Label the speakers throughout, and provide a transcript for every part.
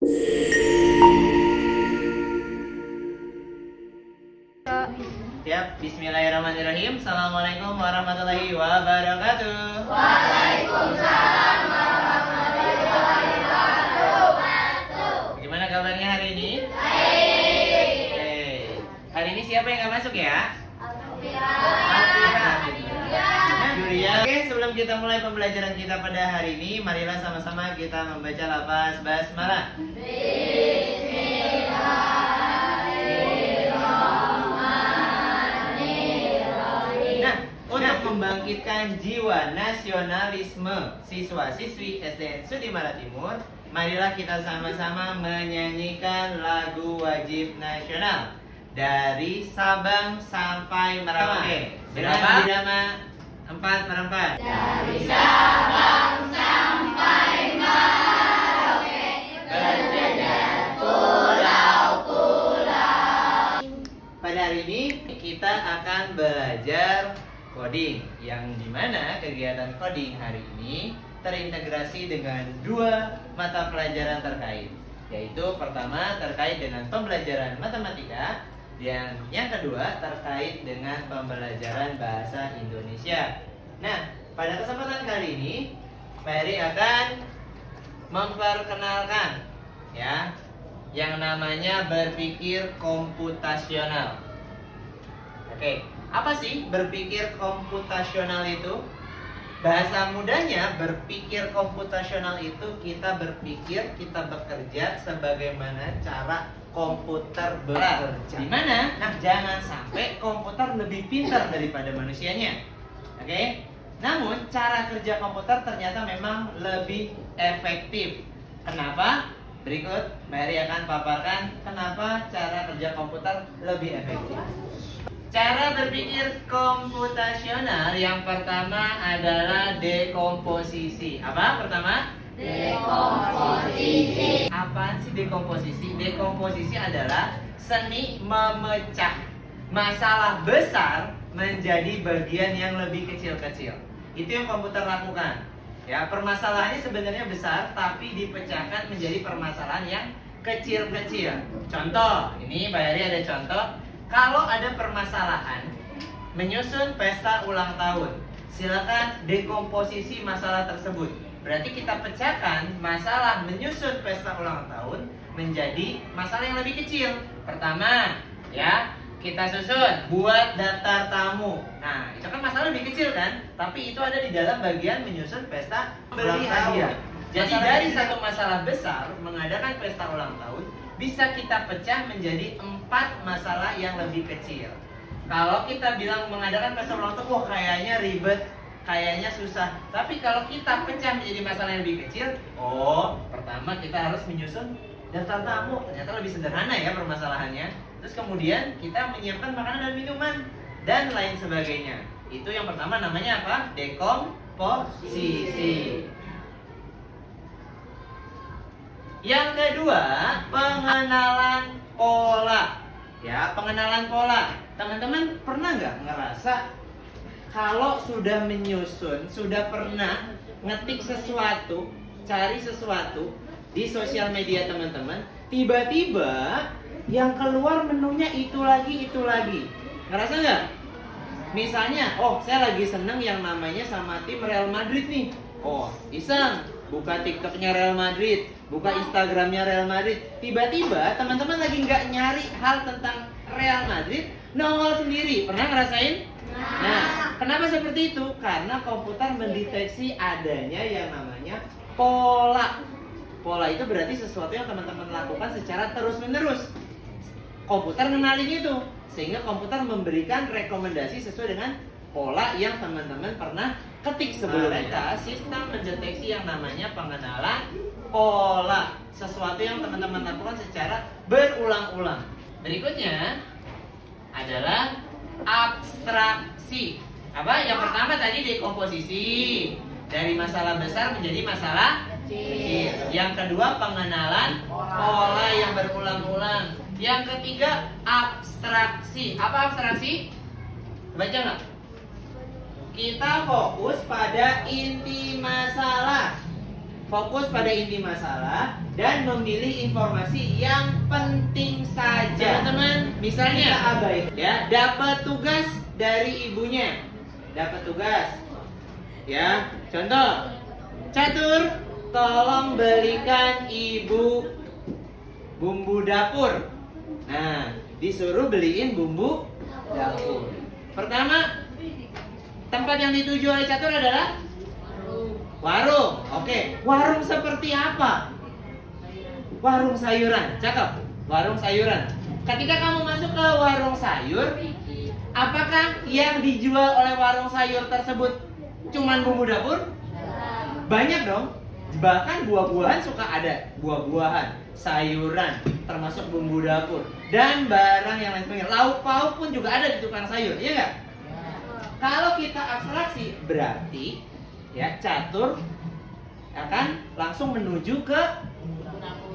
Speaker 1: Siap, bismillahirrahmanirrahim. Assalamualaikum warahmatullahi wabarakatuh.
Speaker 2: Waalaikumsalam warahmatullahi wabarakatuh.
Speaker 1: Gimana kabarnya hari ini?
Speaker 2: Baik.
Speaker 1: Oke. Hari ini siapa yang nggak masuk ya?
Speaker 2: Alhamdulillah.
Speaker 1: Julia. Oke, sebelum kita mulai pembelajaran kita pada hari ini, marilah sama-sama kita membaca lafaz basmalah. Untuk membangkitkan jiwa nasionalisme siswa-siswi SDN Sudimara Timur, marilah kita sama-sama menyanyikan lagu wajib nasional dari Sabang sampai Merauke. Dengan irama 4 per 4.
Speaker 2: Dari Sabang sampai Merauke, berjejer pulau-pulau.
Speaker 1: Pada hari ini kita akan belajar coding, yang dimana kegiatan coding hari ini terintegrasi dengan dua mata pelajaran terkait, yaitu pertama terkait dengan pembelajaran matematika dan yang kedua terkait dengan pembelajaran bahasa Indonesia. Nah, pada kesempatan kali ini Pak Heri akan memperkenalkan ya yang namanya berpikir komputasional. Oke, apa sih berpikir komputasional itu? Bahasa mudanya, berpikir komputasional itu kita berpikir, kita bekerja sebagaimana cara komputer bekerja. Dimana? Nah, jangan sampai komputer lebih pintar daripada manusianya. Oke? Namun, cara kerja komputer ternyata memang lebih efektif. Kenapa? Berikut, Mary akan paparkan kenapa cara kerja komputer lebih efektif. Cara berpikir komputasional yang pertama adalah dekomposisi. Apa pertama?
Speaker 2: Dekomposisi.
Speaker 1: Apaan sih dekomposisi? Dekomposisi adalah seni memecah masalah besar menjadi bagian yang lebih kecil-kecil. Itu yang komputer lakukan. Ya, permasalahannya sebenarnya besar, tapi dipecahkan menjadi permasalahan yang kecil-kecil. Contoh, ini Pak Heri ada contoh. Kalau ada permasalahan menyusun pesta ulang tahun, silakan dekomposisi masalah tersebut. Berarti kita pecahkan masalah menyusun pesta ulang tahun menjadi masalah yang lebih kecil. Pertama, ya, kita susun buat daftar tamu. Nah, itu kan masalah lebih kecil kan? Tapi itu ada di dalam bagian menyusun pesta ulang tahun. Jadi dari satu masalah besar mengadakan pesta ulang tahun bisa kita pecah menjadi 4 masalah yang lebih kecil. Kalau kita bilang mengadakan pesta ulang tahun, wah kayaknya ribet, kayaknya susah. Tapi kalau kita pecah menjadi masalah yang lebih kecil, oh, pertama kita harus menyusun daftar tamu. Ternyata lebih sederhana ya permasalahannya. Terus kemudian kita menyiapkan makanan dan minuman dan lain sebagainya. Itu yang pertama namanya apa? Dekomposisi. Yang kedua, pengenalan pola. Ya, pengenalan pola. Teman-teman pernah nggak ngerasa kalau sudah menyusun, sudah pernah ngetik sesuatu, cari sesuatu di sosial media teman-teman, tiba-tiba yang keluar menunya itu lagi, itu lagi. Ngerasa nggak? Misalnya, oh saya lagi seneng yang namanya sama tim Real Madrid nih. Oh, iseng buka TikToknya Real Madrid, buka Instagramnya Real Madrid. Tiba-tiba teman-teman lagi nggak nyari hal tentang Real Madrid, nongol sendiri. Pernah ngerasain? Nah, kenapa seperti itu? Karena komputer mendeteksi adanya yang namanya pola. Pola itu berarti sesuatu yang teman-teman lakukan secara terus-menerus. Komputer mengenali itu, sehingga komputer memberikan rekomendasi sesuai dengan pola yang teman-teman pernah ketik sebelumnya. Sistem mendeteksi yang namanya pengenalan pola, sesuatu yang teman-teman lakukan secara berulang-ulang. Berikutnya adalah abstraksi. Apa? Yang pertama tadi dekomposisi, dari masalah besar menjadi masalah kecil. Yang kedua pengenalan pola yang berulang-ulang. Yang ketiga abstraksi. Apa abstraksi? Baca nggak? Kita fokus pada inti masalah. fokus pada inti masalah, dan memilih informasi yang penting saja. Teman-teman, misalnya ya, dapat tugas dari ibunya. Dapat tugas. Ya, contoh. Catur, tolong belikan ibu bumbu dapur. Nah, disuruh beliin bumbu dapur. Pertama, tempat yang dituju oleh Catur adalah warung. Oke, warung seperti apa? Warung sayuran. Cakep. Warung sayuran. Ketika kamu masuk ke warung sayur, apakah yang dijual oleh warung sayur tersebut cuman bumbu dapur? Banyak dong. Bahkan buah-buahan suka ada. Buah-buahan, sayuran, termasuk bumbu dapur, dan barang yang lain sebagainya. Lauk pauk pun juga ada di tukang sayur, iya nggak? Kalau kita abstraksi, berarti ya Catur akan langsung menuju ke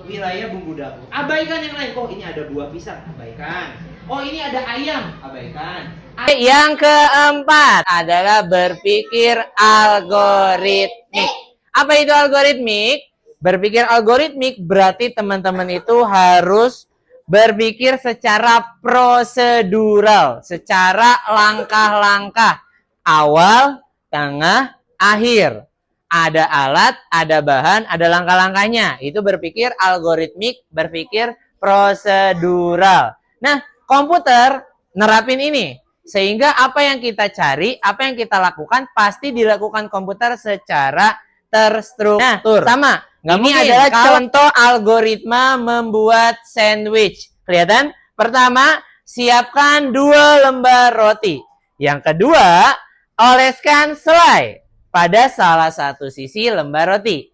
Speaker 1: wilayah bumbu dapur. Abaikan yang lain. Oh, ini ada buah pisang, abaikan. Oh, ini ada ayam, abaikan.
Speaker 3: Yang keempat adalah berpikir algoritmik. Apa itu algoritmik? Berpikir algoritmik berarti teman-teman itu harus berpikir secara prosedural, secara langkah-langkah. Awal, tengah, akhir. Ada alat, ada bahan, ada langkah-langkahnya. Itu berpikir algoritmik, berpikir prosedural. Nah, komputer nerapin ini. Sehingga apa yang kita cari, apa yang kita lakukan, pasti dilakukan komputer secara terstruktur. Nah, sama. Ini adalah contoh algoritma membuat sandwich. Kelihatan? Pertama, siapkan 2 lembar roti. Yang kedua, oleskan selai pada salah satu sisi lembar roti.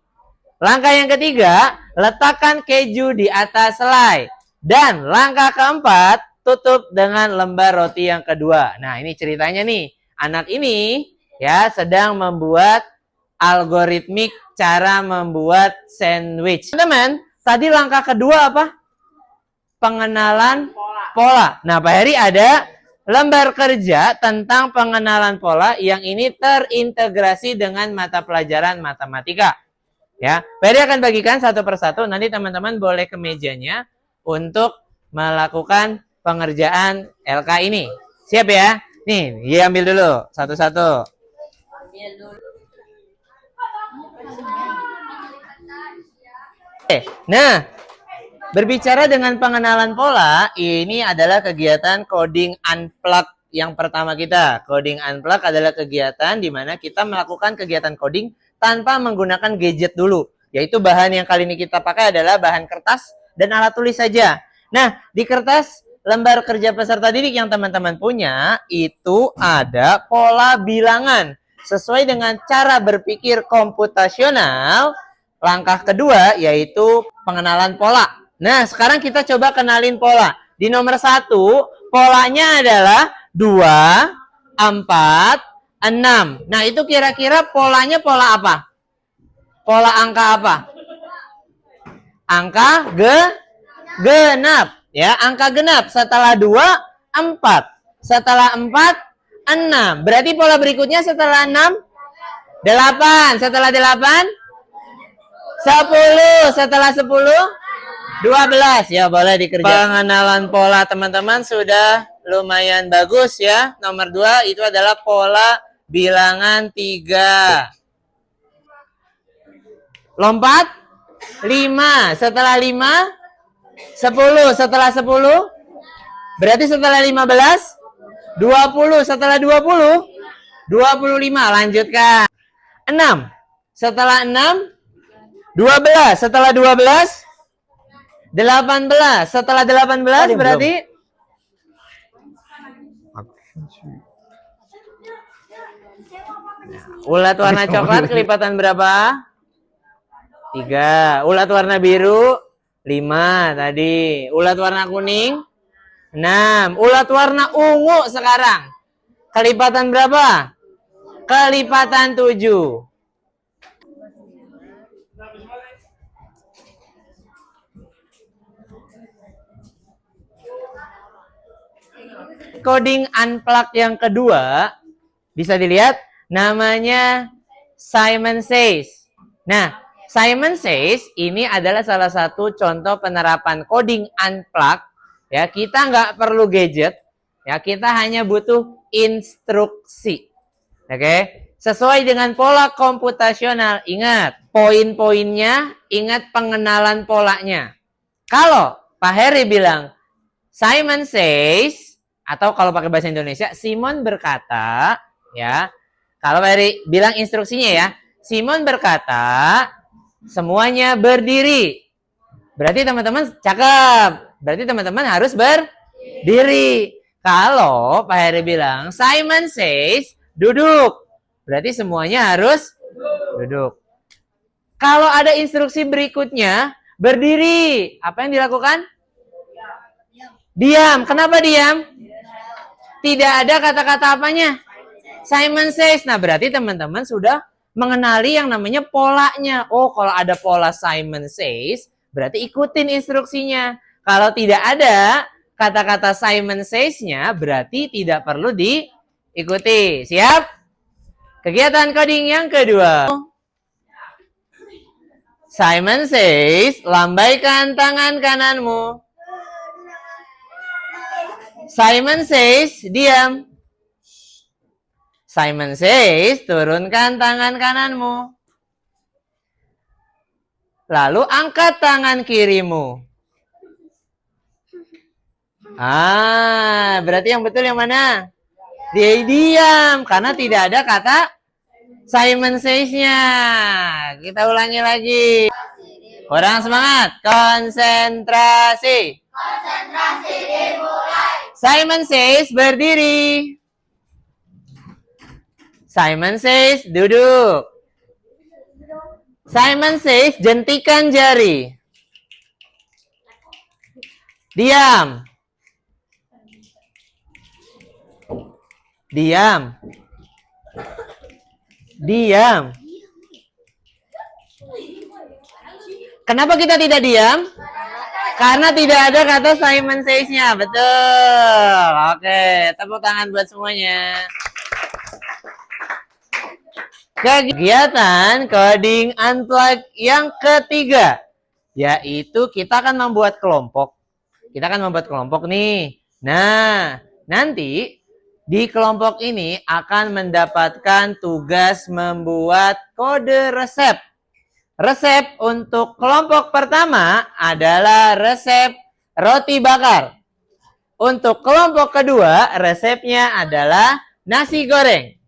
Speaker 3: Langkah yang ketiga, letakkan keju di atas selai. Dan langkah keempat, tutup dengan lembar roti yang kedua. Nah, ini ceritanya nih. Anak ini ya sedang membuat algoritmik cara membuat sandwich. Teman-teman, tadi langkah kedua apa? Pengenalan pola. Nah, Pak Heri ada lembar kerja tentang pengenalan pola yang ini terintegrasi dengan mata pelajaran matematika. Ya, Pak Heri akan bagikan satu persatu. Nanti teman-teman boleh ke mejanya untuk melakukan pengerjaan LK ini. Siap ya? Nih, ambil dulu satu-satu.
Speaker 2: Ambil dulu.
Speaker 3: Nah, berbicara dengan pengenalan pola, ini adalah kegiatan coding unplug yang pertama kita. Coding unplug adalah kegiatan di mana kita melakukan kegiatan coding tanpa menggunakan gadget dulu. Yaitu bahan yang kali ini kita pakai adalah bahan kertas dan alat tulis saja. Nah, di kertas lembar kerja peserta didik yang teman-teman punya, itu ada pola bilangan. Sesuai dengan cara berpikir komputasional, langkah kedua yaitu pengenalan pola. Nah, sekarang kita coba kenalin pola. Di nomor 1, polanya adalah 2, 4, 6. Nah, itu kira-kira polanya pola apa? Pola angka apa? Angka genap. Ya, angka genap. Setelah 2, 4. Setelah 4, 6. Berarti pola berikutnya setelah 6, 8. Setelah 8, 10. Setelah 10, 12. Ya, boleh dikerjakan. Pengenalan pola teman-teman sudah lumayan bagus ya. Nomor 2 itu adalah pola bilangan 3. Lompat 5. Setelah 5, 10. Setelah 10, berarti setelah 15, 20. Setelah 20, 25. Lanjutkan. 6. Setelah 6, 12. Setelah 12, 18. Setelah 18 berarti ulat warna coklat kelipatan berapa? 3. Ulat warna biru 5 tadi. Ulat warna kuning 6. Ulat warna ungu sekarang kelipatan berapa? Kelipatan 7. Coding unplug yang kedua bisa dilihat namanya Simon Says. Nah, Simon Says ini adalah salah satu contoh penerapan coding unplug. Ya, kita nggak perlu gadget. Ya, kita hanya butuh instruksi. Oke, sesuai dengan pola komputasional. Ingat poin-poinnya, ingat pengenalan polanya. Kalau Pak Heri bilang Simon says, atau kalau pakai bahasa Indonesia Simon berkata, ya. Kalau Pak Heri bilang instruksinya ya, Simon berkata, semuanya berdiri. Berarti teman-teman cakep. Berarti teman-teman harus berdiri. Kalau Pak Heri bilang Simon says duduk. Berarti semuanya harus duduk. Kalau ada instruksi berikutnya, berdiri. Apa yang dilakukan? Diam. Kenapa diam? Tidak ada kata-kata apanya? Simon says. Nah, berarti teman-teman sudah mengenali yang namanya polanya. Oh, kalau ada pola Simon says, berarti ikutin instruksinya. Kalau tidak ada kata-kata Simon says-nya, berarti tidak perlu diikuti. Siap? Kegiatan coding yang kedua. Simon says, lambaikan tangan kananmu. Simon says, diam. Simon says, turunkan tangan kananmu. Lalu angkat tangan kirimu. Berarti yang betul yang mana? Dia diam, karena tidak ada kata Simon says-nya. Kita ulangi lagi. Orang semangat, konsentrasi.
Speaker 2: Konsentrasi dimulai.
Speaker 3: Simon says berdiri. Simon says duduk. Simon says jentikan jari. Diam. Diam. Diam. Kenapa kita tidak diam? Karena tidak ada kata Simon says-nya. Betul. Oke, tepuk tangan buat semuanya. Kegiatan coding unplug yang ketiga, yaitu kita akan membuat kelompok. Kita akan membuat kelompok nih. Nah, nanti di kelompok ini akan mendapatkan tugas membuat kode resep. Resep untuk kelompok pertama adalah resep roti bakar. Untuk kelompok kedua, resepnya adalah nasi goreng.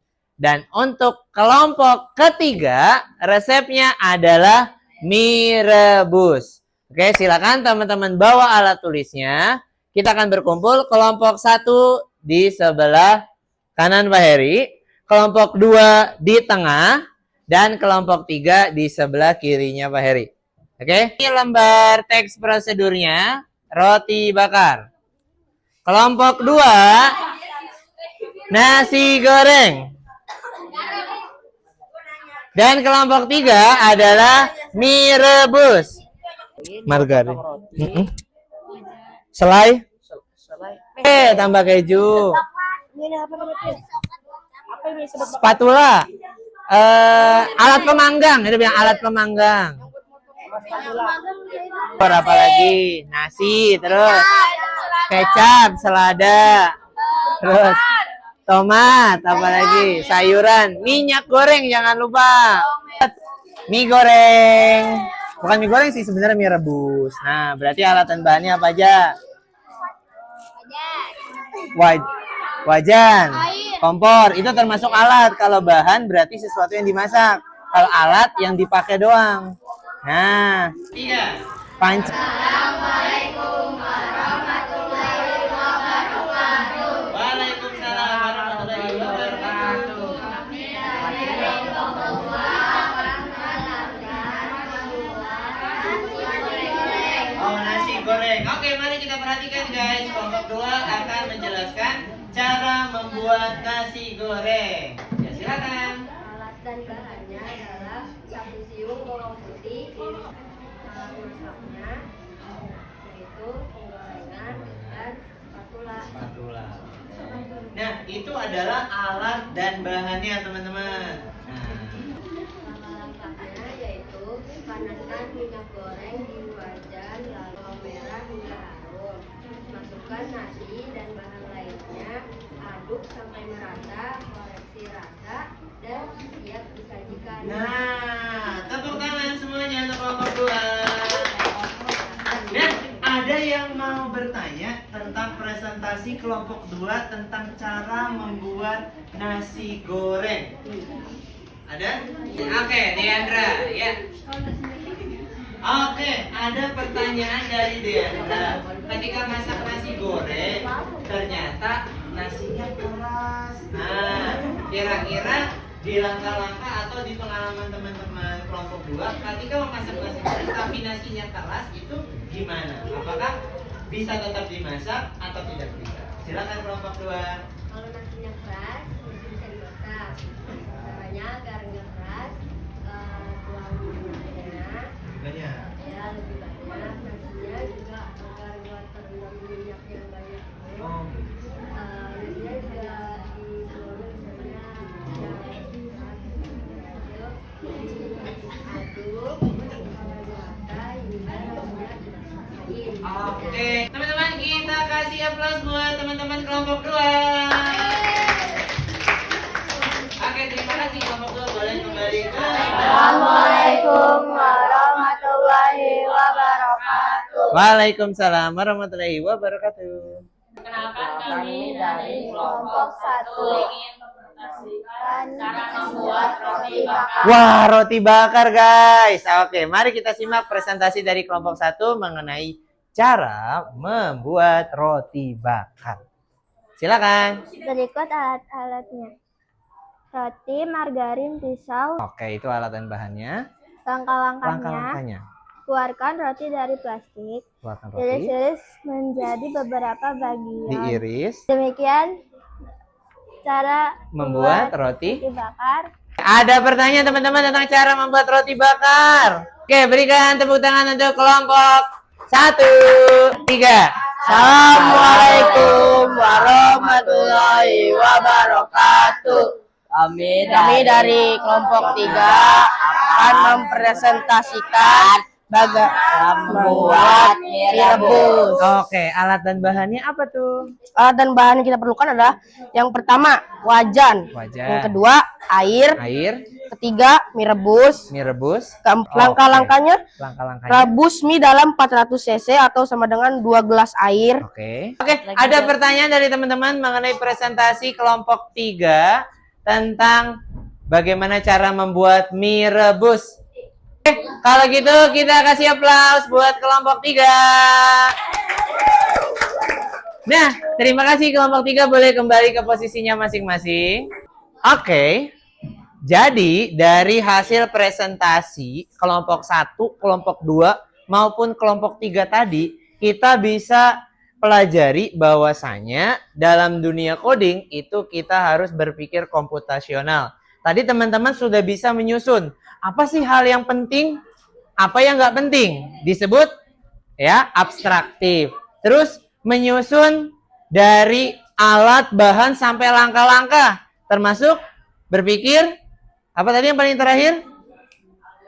Speaker 3: Dan untuk kelompok ketiga, resepnya adalah mie rebus. Oke, silakan teman-teman bawa alat tulisnya. Kita akan berkumpul kelompok 1 di sebelah kanan Pak Heri, kelompok 2 di tengah, dan kelompok 3 di sebelah kirinya Pak Heri. Oke, ini lembar teks prosedurnya, roti bakar. Kelompok 2, nasi goreng. Dan kelompok 3 adalah mie rebus. Margarin. Selai. Tambah keju. Spatula. Alat pemanggang. Itu bilang alat pemanggang. Apa lagi? Nasi, terus kecap, selada, terus tomat, apa lagi? Sayuran, minyak goreng jangan lupa. Mie goreng. Bukan mie goreng sih, sebenarnya mie rebus. Nah, berarti alat dan bahannya apa aja? Wajan, kompor, itu termasuk alat. Kalau bahan berarti sesuatu yang dimasak. Kalau alat yang dipakai doang. Nah,
Speaker 1: 3.
Speaker 3: panci.
Speaker 2: Assalamualaikum warahmatullahi wabarakatuh.
Speaker 1: Waalaikumsalam warahmatullahi wabarakatuh. Oh, nasi goreng. Oke, mari kita perhatikan guys. Kelompok 2 akan menjelaskan cara membuat nasi goreng. Ya, silakan.
Speaker 4: Alat dan bahannya adalah 1 siung bawang putih, alat masaknya yaitu penggorengan dan spatula.
Speaker 1: Nah, itu adalah alat dan bahannya teman-teman. Nah,
Speaker 4: Bahan-bahannya yaitu Masukkan nasi dan bahan lainnya, aduk sampai merata, koreksi rasa, dan siap disajikan.
Speaker 1: Nah, tepuk tangan semuanya untuk kelompok 2. Dan ada yang mau bertanya tentang presentasi kelompok 2 tentang cara membuat nasi goreng. Ada? Oke, Deandra, ya. Oke, ada pertanyaan dari Deandra. Ketika masak nasi goreng, ternyata nasinya keras. Nah, kira-kira di langkah-langkah atau di pengalaman teman-teman kelompok 2, ketika memasak nasi goreng tapi nasinya keras, itu gimana? Apakah bisa tetap dimasak atau tidak bisa? Silakan kelompok 2.
Speaker 4: Kalau nasinya keras, masih bisa dimasak. Caranya agar nggak keras, tuang minyaknya,
Speaker 1: Banyak.
Speaker 4: ya lebih banyak. Nasinya juga agar nggak terendam minyak yang banyak.
Speaker 1: Oh.
Speaker 4: Nasinya juga dituangin misalnya aduk, kalau rata hingga nasinya dimasakin.
Speaker 1: Oke, teman-teman kita kasih aplaus buat teman-teman kelompok 2. Oke, terima kasih kelompok 2, boleh kembali ke.
Speaker 2: Assalamualaikum warahmatullahi wabarakatuh.
Speaker 3: Waalaikumsalam warahmatullahi wabarakatuh.
Speaker 2: Kenalkan kami dari kelompok 1 ingin mempresentasikan cara membuat roti bakar.
Speaker 3: Wah, roti bakar guys. Oke, mari kita simak presentasi dari kelompok 1 mengenai cara membuat roti bakar. Silakan.
Speaker 5: Berikut alat-alatnya. Roti, margarin, pisau.
Speaker 3: Oke, itu alat dan bahannya.
Speaker 5: Langkah-langkahnya.
Speaker 3: Langkah-langkahnya.
Speaker 5: Keluarkan roti dari plastik.
Speaker 3: Keluarkan roti,
Speaker 5: Iris-iris menjadi beberapa bagian.
Speaker 3: diiris,
Speaker 5: Demikian cara
Speaker 3: membuat roti.
Speaker 5: bakar.
Speaker 3: Ada pertanyaan teman-teman tentang cara membuat roti bakar. Oke, berikan tepuk tangan untuk kelompok 1, 3.
Speaker 2: Assalamualaikum warahmatullahi wabarakatuh. Kami dari kelompok 3 akan mempresentasikan bagaimana membuat mie rebus.
Speaker 3: Oke, alat dan bahannya apa tuh?
Speaker 2: Alat dan bahan yang kita perlukan adalah yang pertama wajan,
Speaker 3: Wajan.
Speaker 2: yang kedua air, ketiga mie rebus, langkah-langkahnya
Speaker 3: Langkah-langkahnya.
Speaker 2: rebus mie dalam 400 cc atau sama dengan 2 gelas air.
Speaker 3: Oke, ada pertanyaan dari teman-teman mengenai presentasi kelompok 3 tentang bagaimana cara membuat mie rebus. Oke, kalau gitu kita kasih aplaus buat kelompok 3. Nah, terima kasih kelompok 3, boleh kembali ke posisinya masing-masing. Oke, jadi dari hasil presentasi kelompok 1, kelompok 2, maupun kelompok 3 tadi, kita bisa pelajari bahwasanya dalam dunia coding itu kita harus berpikir komputasional. Tadi teman-teman sudah bisa menyusun apa sih hal yang penting, apa yang nggak penting, disebut ya abstraktif. Terus menyusun dari alat, bahan sampai langkah-langkah, termasuk berpikir apa tadi yang paling terakhir?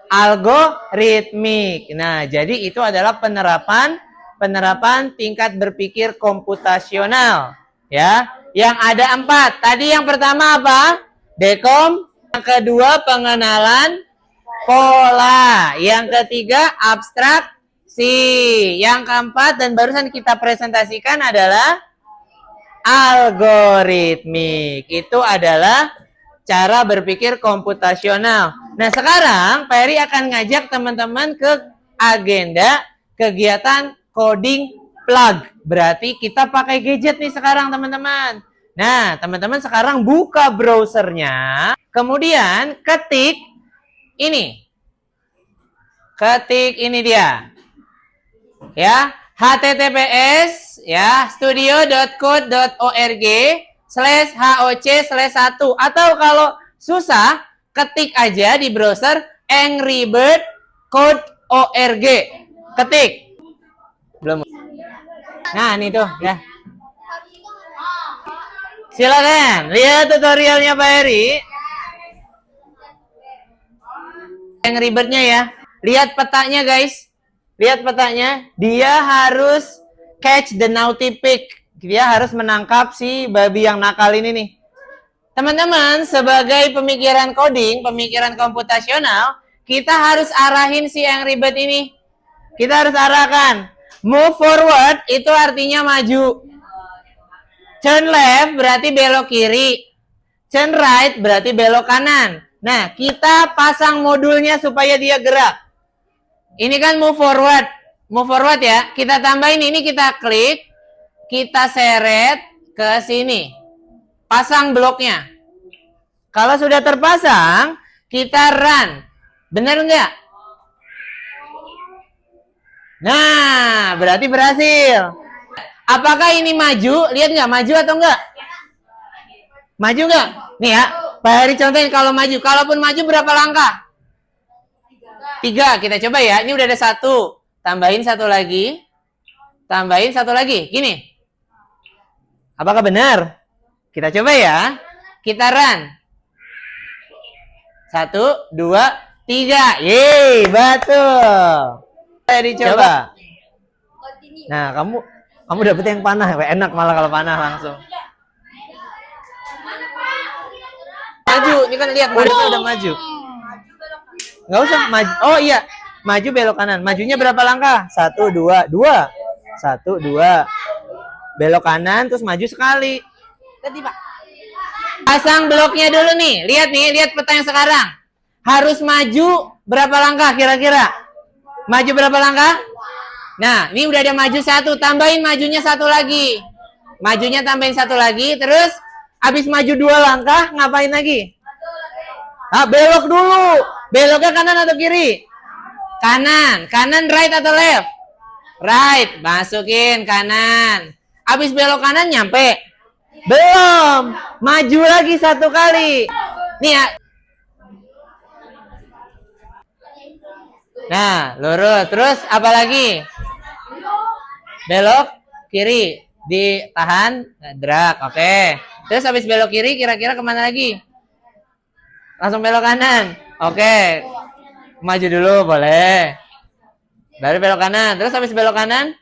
Speaker 3: Algoritmik. Nah, jadi itu adalah penerapan tingkat berpikir komputasional, ya. Yang ada 4. Tadi yang pertama apa? Dekom. Yang kedua pengenalan pola. Yang ketiga abstraksi. Yang keempat dan barusan kita presentasikan adalah algoritmik. Itu adalah cara berpikir komputasional. Nah, sekarang Pak Heri akan ngajak teman-teman ke agenda kegiatan coding plug. Berarti kita pakai gadget nih sekarang teman-teman. Nah, teman-teman sekarang buka browsernya. Kemudian ketik ini. Ketik ini dia. Ya, https ya studio.code.org/hoc/1 atau kalau susah ketik aja di browser angrybirdcode.org. Ketik. Belum. Nah, ini tuh ya. Silakan lihat tutorialnya Pak Heri. Angry Bird-nya ya. Lihat petanya guys. Lihat petanya. Dia harus catch the naughty pig. Dia harus menangkap si babi yang nakal ini nih. Teman-teman, sebagai pemikiran coding, pemikiran komputasional, kita harus arahin si Angry Bird ini. Kita harus arahkan. Move forward itu artinya maju. Turn left berarti belok kiri. Turn right berarti belok kanan. Nah, kita pasang modulnya supaya dia gerak. Ini kan move forward. Move forward ya. Kita tambahin ini, kita klik. Kita seret ke sini. Pasang bloknya. Kalau sudah terpasang, kita run. Benar nggak? Nah, berarti berhasil. Apakah ini maju? Lihat nggak? Maju atau enggak? Maju nggak? Nih ya, Pak Heri contohin kalau maju. Kalaupun maju berapa langkah? 3. Kita coba ya. Ini udah ada 1. Tambahin 1 lagi. Tambahin 1 lagi. Gini. Apakah benar? Kita coba ya. Kita run. 1, 2, 3. Yeay, betul. Jadi coba. Nah, kamu dapet yang panah. Enak malah kalau panah langsung. Maju, ini kan lihat muridnya udah maju. Nggak usah maju. Oh iya, maju belok kanan. Majunya berapa langkah? 1, 2, 2. 1, 2. Belok kanan, terus maju sekali. Tadi Pak. Pasang bloknya dulu nih. Lihat peta yang sekarang. Harus maju berapa langkah kira-kira? Maju berapa langkah? Nah, ini udah ada maju 1. Tambahin majunya 1 lagi. Majunya tambahin 1 lagi. Terus, habis maju 2 langkah, ngapain lagi? Ah, belok dulu. Beloknya kanan atau kiri? Kanan. Kanan right atau left? Right. Masukin kanan. Habis belok kanan nyampe? Belum. Maju lagi 1 kali. Nih ya. Nah, lurus. Terus apa lagi? Belok kiri. Ditahan. Drag. Oke. Terus habis belok kiri kira-kira kemana lagi? Langsung belok kanan. Oke. Maju dulu boleh. Baru belok kanan. Terus habis belok kanan?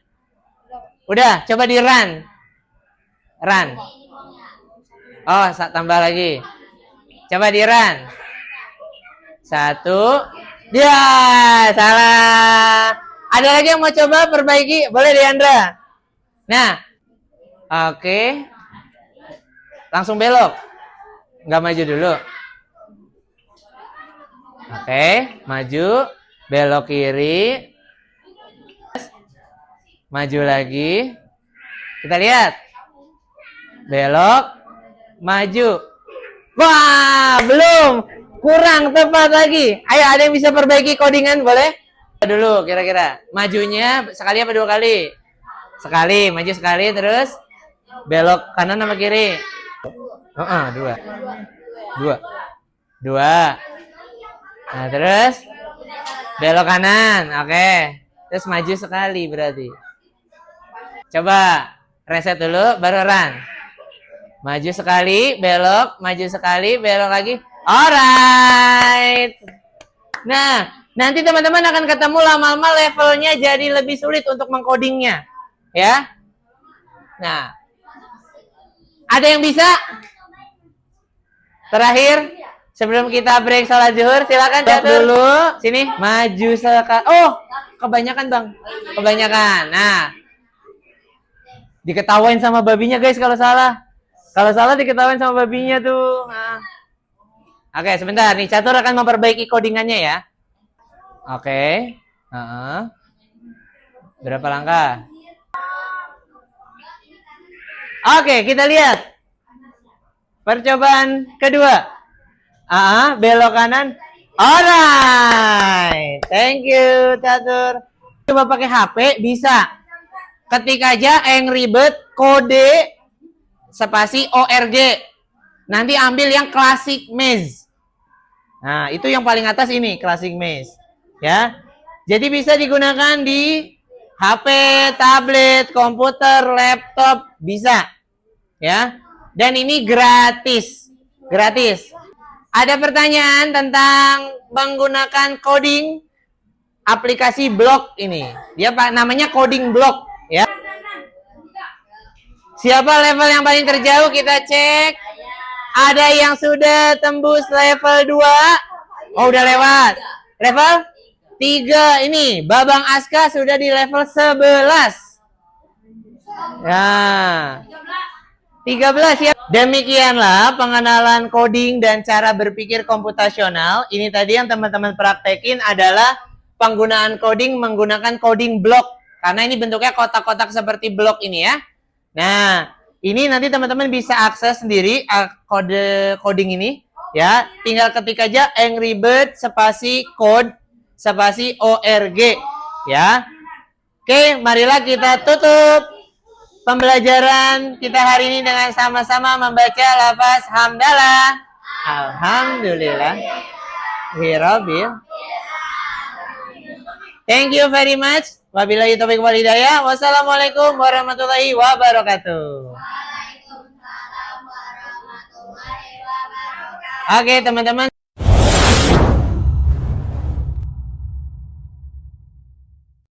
Speaker 3: Udah, coba di run. Run. Oh, tambah lagi. Coba di run. 1. Ya, salah. Ada lagi yang mau coba perbaiki? Boleh, Diandra. Nah. Oke. Langsung belok. Nggak maju dulu. Oke, maju. Belok kiri. Maju lagi. Kita lihat. Belok. Maju. Wah, belum. Kurang tepat lagi. Ayo, ada yang bisa perbaiki codingan, boleh? Dulu, kira-kira. Majunya sekali apa 2 kali? Sekali. Maju sekali, terus belok kanan sama kiri? 2. 2. Nah, terus belok kanan. Oke. Terus maju sekali berarti. Coba reset dulu, baru run. Maju sekali, belok, maju sekali, belok lagi. Alright. Nah, nanti teman-teman akan ketemu lama-lama levelnya jadi lebih sulit untuk mengcodingnya. Ya. Nah. Ada yang bisa? Terakhir, sebelum kita break salat zuhur, silakan catur dulu. Sini, maju sekali. Oh, kebanyakan Bang. Kebanyakan. Nah. Diketawain sama babinya guys kalau salah. Kalau salah diketawain sama babinya tuh. Nah. Oke, sebentar nih catur akan memperbaiki codingannya ya. Oke. Berapa langkah? Oke, kita lihat. Percobaan kedua. Belok kanan. Alright. Thank you, catur. Coba pakai HP bisa. Ketik aja Angry Bird kode spasi ORG. Nanti ambil yang Classic Maze. Nah, itu yang paling atas ini, Classic Maze. Ya. Jadi bisa digunakan di HP, tablet, komputer, laptop, bisa. Ya. Dan ini gratis. Gratis. Ada pertanyaan tentang menggunakan coding aplikasi blok ini. Dia namanya coding block, ya. Siapa level yang paling terjauh? Kita cek. Ada yang sudah tembus level 2. Oh, udah lewat. Level 3. Ini, Babang Aska sudah di level 11. Ya. 13 ya. Demikianlah pengenalan coding dan cara berpikir komputasional. Ini tadi yang teman-teman praktekin adalah penggunaan coding menggunakan coding block. Karena ini bentuknya kotak-kotak seperti blok ini ya. Nah, ini nanti teman-teman bisa akses sendiri kode coding ini ya. Tinggal ketik aja Angry Bird spasi code spasi org ya. Oke, marilah kita tutup pembelajaran kita hari ini dengan sama-sama membaca lafaz hamdalah. Alhamdulillah. Wirabbil. Thank you very much. Wabillahi taufiq wal hidayah. Wassalamualaikum warahmatullahi wabarakatuh. Oke, teman-teman.